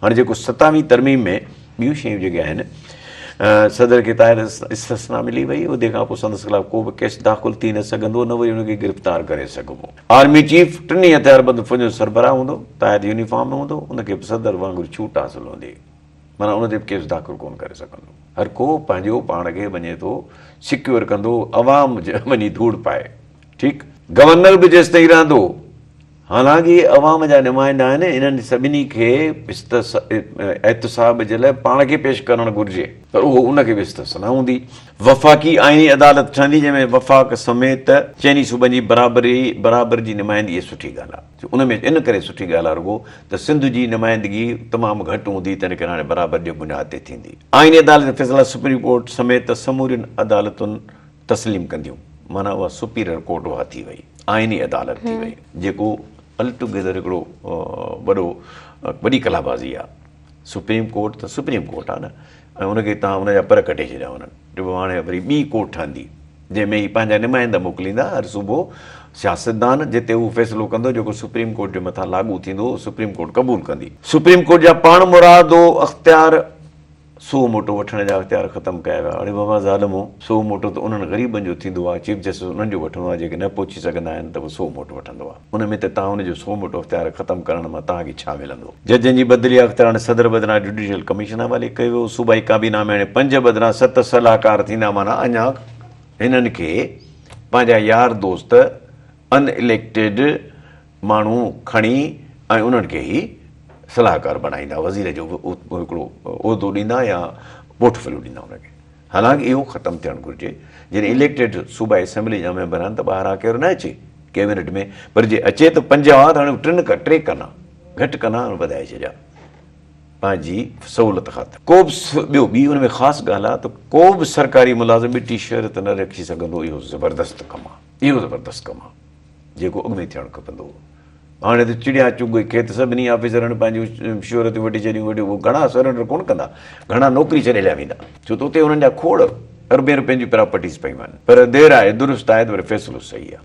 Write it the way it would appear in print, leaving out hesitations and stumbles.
हाणे जेको 27वीं तरमीम में ॿियूं शयूं जेके आहिनि सदर खे ताहिर इस्तिस्ना मिली वई, उते खां पोइ संदसि ख़िलाफ़ को बि केस दाख़िल थी न सघंदो, न वरी हुनखे गिरफ़्तार करे सघिबो। आर्मी चीफ टिनी हथियारबंद फ़ौज जो सरबराह हूंदो, ताहिर यूनिफॉर्म में हूंदो, उनखे बि सदर वांगुरु छूट हासिल हूंदी, माना उन ते बि केस दाख़िल कोन करे सघंदो। हर को पंहिंजो पाण खे वञे थो सिक्योर कंदो, अवाम वञी धूड़ पाए। ठीकु, गवर्नर बि जेसि ताईं रहंदो, हालांकि अवाम जा नुमाइंदा आहिनि, इन्हनि सभिनी खे एहतसाब जे लाइ पाण खे पेश करणु घुरिजे, पर उहो उनखे बि इस्तिस्ना हूंदी। वफ़ाक़ी आईनी अदालत ठहंदी, जंहिंमें वफ़ाक़ समेत चइनी सूबनि जी बराबरि जी नुमाइंदगी सुठी ॻाल्हि आहे। उन में इन करे सुठी ॻाल्हि आहे रुॻो त सिंध जी नुमाइंदगी तमामु घटि हूंदी, तंहिं करे हाणे बराबरि जे बुनियाद ते थींदी। आईनी अदालत फ़ैसिला सुप्रीम कोर्ट समेत समूरियुनि अदालतुनि तस्लीम कंदियूं, माना उहा सुपीरियर कोर्ट उहा थी वई, आईनी अदालत थी वई, जेको अलटुगेदर हिकिड़ो वॾी कलाबाज़ी आहे। सुप्रीम कोर्ट त सुप्रीम कोर्ट आहे न, ऐं उनखे तव्हां उनजा पर कटे छॾिया वञनि, जो हाणे वरी ॿी कोर्ट ठहंदी, जंहिंमें ई पंहिंजा नुमाइंदा मोकिलींदा हर सुबुह सियासतदान, जिते उहो फ़ैसिलो कंदो जेको सुप्रीम कोर्ट जे मथां लागू थींदो, सुप्रीम कोर्ट क़बूल कंदी। सुप्रीम कोर्ट जा पाण मुरादो अख़्तियार सो मोटो वठण जा अख़्तियार ख़तमु कया विया। हाणे बाबा ज़ालिमो, सो मोटो त उन्हनि ग़रीबनि जो थींदो आहे, चीफ जस्टिस उन्हनि जो वठिणो आहे, जेके न पहुची सघंदा आहिनि त उहो सो मोटो वठंदो आहे। उन में त तव्हां हुनजो सो मोटो अख़्तियार ख़तमु करण मां तव्हांखे छा मिलंदो। जजनि जी बदिली अख़्तियार हाणे सदर बदिरां जुडिशियल कमीशन हवाले कयो वियो। सूबाई काबीना में हाणे 5 बदिरां 7 सलाहकार थींदा, माना अञा हिननि खे पंहिंजा यार दोस्त अनइलेक्टेड माण्हू खणी ऐं उन्हनि खे ई सलाहकार बनाईंदा, वज़ीर जो हिकिड़ो उहिदो ॾींदा या पोर्टफोलियो ॾींदा हुनखे। हालांकि इहो ख़तमु थियणु घुरिजे। जॾहिं इलेक्टेड सूबाई असेंबली जा मेंबर आहिनि त ॿाहिरां केरु न अचे कैबिनेट में, पर जे अचे त 5 हुआ त हाणे 3 कना घटि कना वधाए छॾिया पंहिंजी सहूलियत ख़ातिर। को बि ॿी हुन में ख़ासि ॻाल्हि आहे त को बि सरकारी मुलाज़िम ॿिटी शहरत न रखी सघंदो। इहो ज़बरदस्त कमु आहे, इहो ज़बरदस्त कमु आहे जेको अॻु में थियणु खपंदो। हाणे त चिड़िया चुग खे त सभिनी ऑफिसरनि पंहिंजियूं शोहरतियूं वठी छॾियूं, उहो घणा सरेंडर कोन कंदा, घणा नौकिरी छॾे लाइ वेंदा, छो त उते हुननि जा खोड़ अरबे रुपयनि जी प्रॉपर्टीज़ पयूं आहिनि। पर देरि आहे, दुरुस्त आहे त वरी फ़ैसिलो सही आहे।